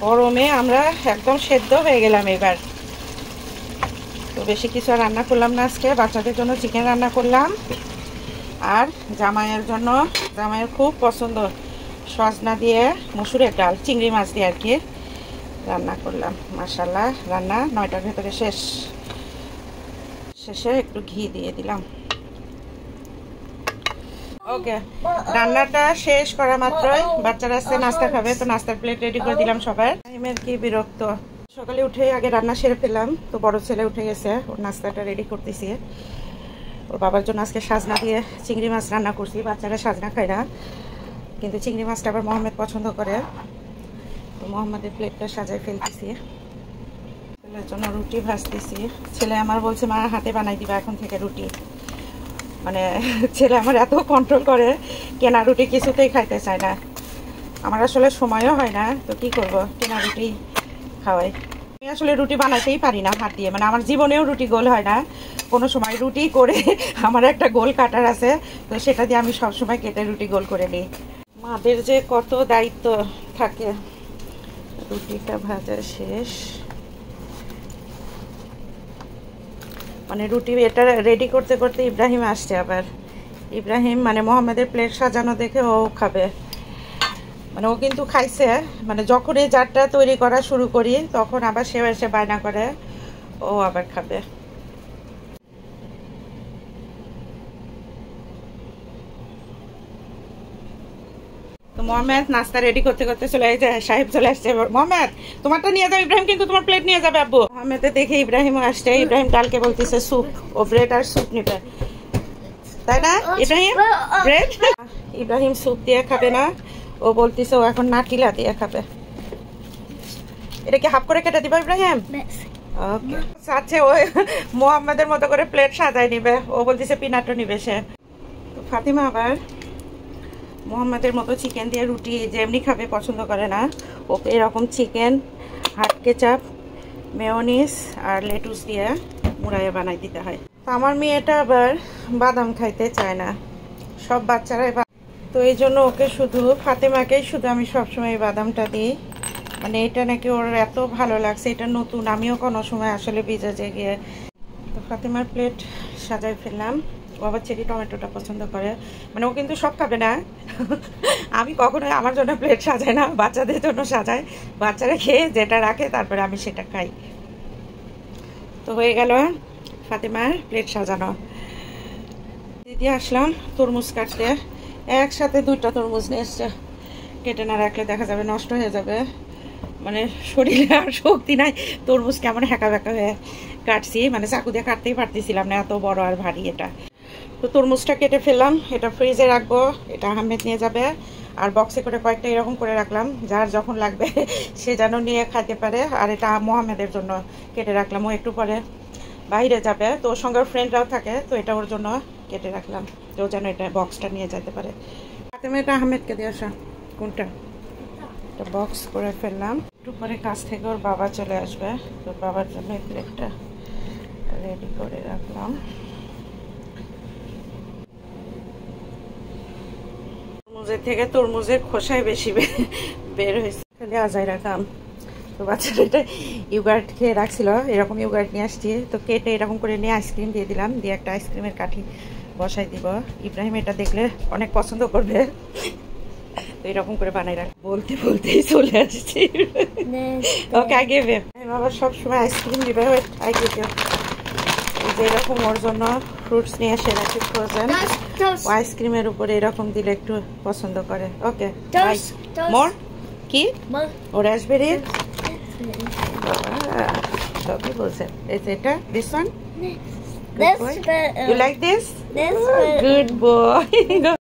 গরমে আমরা একদম সেদ্ধ হয়ে গেলাম এবার। তো বেশি কিছু আর রান্না করলাম না আজকে। বাচ্চাদের জন্য চিকেন রান্না করলাম, আর জামাইয়ের জন্য, জামাইয়ের খুব পছন্দ সজনা দিয়ে মসুরের ডাল, চিংড়ি মাছ দিয়ে আর কি রান্না করলাম। মাশাআল্লাহ, রান্না 9টার ভেতরে শেষে একটু ঘি দিয়ে দিলাম। ওকে, রান্নাটা শেষ করা মাত্রই বাচ্চারা আসছে, নাস্তা খাবে, তো নাস্তার প্লেট রেডি করে দিলাম সবার। টাইমের কি বিরক্ত, সকালে উঠে আগে রান্না সেরে ফেললাম। তো বড় ছেলে উঠে গেছে, ওর নাস্তাটা রেডি করতেছি। ওর বাবার জন্য আজকে সাজনা দিয়ে চিংড়ি মাছ রান্না করছি। বাচ্চারা সাজনা খায় না, কিন্তু চিংড়ি মাছটা আবার মোহাম্মদ পছন্দ করে। তো মোহাম্মদের প্লেটটা সাজাই ফেলতেছি। ছেলের জন্য রুটি ভাজতেছি। ছেলে আমার বলছে মা হাতে বানাই দিবা এখন থেকে রুটি। মানে ছেলে আমার এত কন্ট্রোল করে, কেনা রুটি কিছুতেই খাইতে চায় না। আমার আসলে সময়ও হয় না, তো কি করব, কেনা রুটি খাওয়াই। আমি আসলে রুটি বানাইতেই পারি না হাত দিয়ে, মানে আমার জীবনেও রুটি গোল হয় না কোনো সময়। রুটি করে আমার একটা গোল কাটার আছে, তো সেটা দিয়ে আমি সবসময় কেটে রুটি গোল করে নিই। মাদের যে কত দায়িত্ব থাকে। রুটিটা ভাজা শেষ, মানে রুটি এটা রেডি করতে করতে ইব্রাহিম আসছে আবার। ইব্রাহিম মানে মোহাম্মদের প্লেট সাজানো দেখে ও খাবে, মানে ও কিন্তু খাইছে। মানে যখনই যারটা তৈরি করা শুরু করি তখন আবার সে এসে বায়না করে ও আবার খাবে। তো মোহাম্মদ নাস্তা রেডি করতে করতে চলে যায়, সাহেব চলে আসছে। মোহাম্মদ তোমারটা নিয়ে যাও, ইব্রাহিম কিন্তু তোমার প্লেট নিয়ে যাবে আব্বু। মোহাম্মদের দেখে ইব্রাহিম আসছে। ইব্রাহিম ডালকে বলতেছে স্যুপ, ও ব্রেড আর স্যুপ নিবে, তাই না ইব্রাহিম? ব্রেড ইব্রাহিম স্যুপ দিয়ে খাবে না, ও বলতেছে ও এখন নাটিলা দিয়ে খাবে। এটা কি হাফ করে কেটে দিবা ইব্রাহিম? ওকে, আচ্ছা ওই মোহাম্মদের মতো করে প্লেট সাজাই নিবে, ও বলতেছে পিনাটও নিবে সে। তো ফাতিমা আবার মোহাম্মদের মতো চিকেন দিয়ে রুটি যেমনি খাবে পছন্দ করে না, ওকে এরকম চিকেন, হাট কেচাপ, মেয়োনিজ আর লেটুস দিয়ে মুড়াইয়ে বানাই দিতে হয়। তো আমার মেয়েটা আবার বাদাম খাইতে চায় না, সব বাচ্চারাই। তো এই জন্য ওকে শুধু, ফাতেমাকেই শুধু আমি সবসময় বাদামটা দিই। মানে এটা নাকি ওর এত ভালো লাগছে, এটা নতুন, আমিও কোনো সময় আসলে ভিজে গিয়ে। তো ফাতেমার প্লেট সাজাই ফেললাম। ও আবার চেরি টমেটোটা পছন্দ করে, মানে ও কিন্তু সব খাবে না। আমি কখনোই আমার জন্য প্লেট সাজাই না, বাচ্চাদের জন্য সাজাই। বাচ্চারা খেয়ে যেটা রাখে তারপরে আমি সেটা খাই। তো হয়ে গেল ফাতেমার প্লেট সাজানো। দিদি আসলাম তরমুজ কাটতে, একসাথে 2টা তরমুজ নিয়ে এসছে। কেটে না রাখলে দেখা যাবে নষ্ট হয়ে যাবে, মানে শরীরে আর শক্তি নাই। তরমুজ কেমন হ্যাঁকা ব্যাকা হয়ে কাটছি, মানে চাকু দিয়ে কাটতেই পারতেছিলাম না, এত বড় আর ভারী এটা। তো তরমুজটা কেটে ফেললাম, এটা ফ্রিজে রাখবো, এটা আহমেদ নিয়ে যাবে। আর বক্সে করে কয়েকটা এরকম করে রাখলাম, যার যখন লাগবে সে যেন নিয়ে খাইতে পারে। আর এটা মোহাম্মদের জন্য কেটে রাখলাম, ও একটু পরে বাইরে যাবে, তো ওর সঙ্গে ফ্রেন্ডরাও থাকে, তো এটা ওর জন্য কেটে রাখলাম, তো যেন এটা বক্সটা নিয়ে যেতে পারে। ফাতেমা এটা আহমেদকে দিয়ে আসা, কোনটা? এটা বক্স করে ফেললাম। একটু পরে কাছ থেকে ওর বাবা চলে আসবে, তো বাবার জন্য এই প্লেটটা রেডি করে রাখলাম। তরমুজের থেকে তরমুজের খোসাই বেশি বের হয়েছে, খালি আজাই রাখলাম। তো বাচ্চারা এটা ইউগার্ট খেয়ে রাখছিল, এরকম ইউগার্ট নিয়ে আসছি, তো কেটে এরকম করে নিয়ে আইসক্রিম দিয়ে দিলাম, দিয়ে একটা আইসক্রিমের কাঠি বসাই দিব। ইব্রাহিম এটা দেখলে অনেক পছন্দ করবে, তো এরকম করে বানাই রাখ। বলতে বলতেই চলে আসছি। ওকে আগে আবার সবসময় আইসক্রিম দিবে, যে এরকম ওর জন্য ফ্রুটস নিয়ে এসে রাখি ফ্রোজেন, আইসক্রিমের উপরে এরকম দিলে একটু পছন্দ করে। ওকে মোর কি ও রাসবেরি সবই বলছে। এটা this one, you like this? Good boy.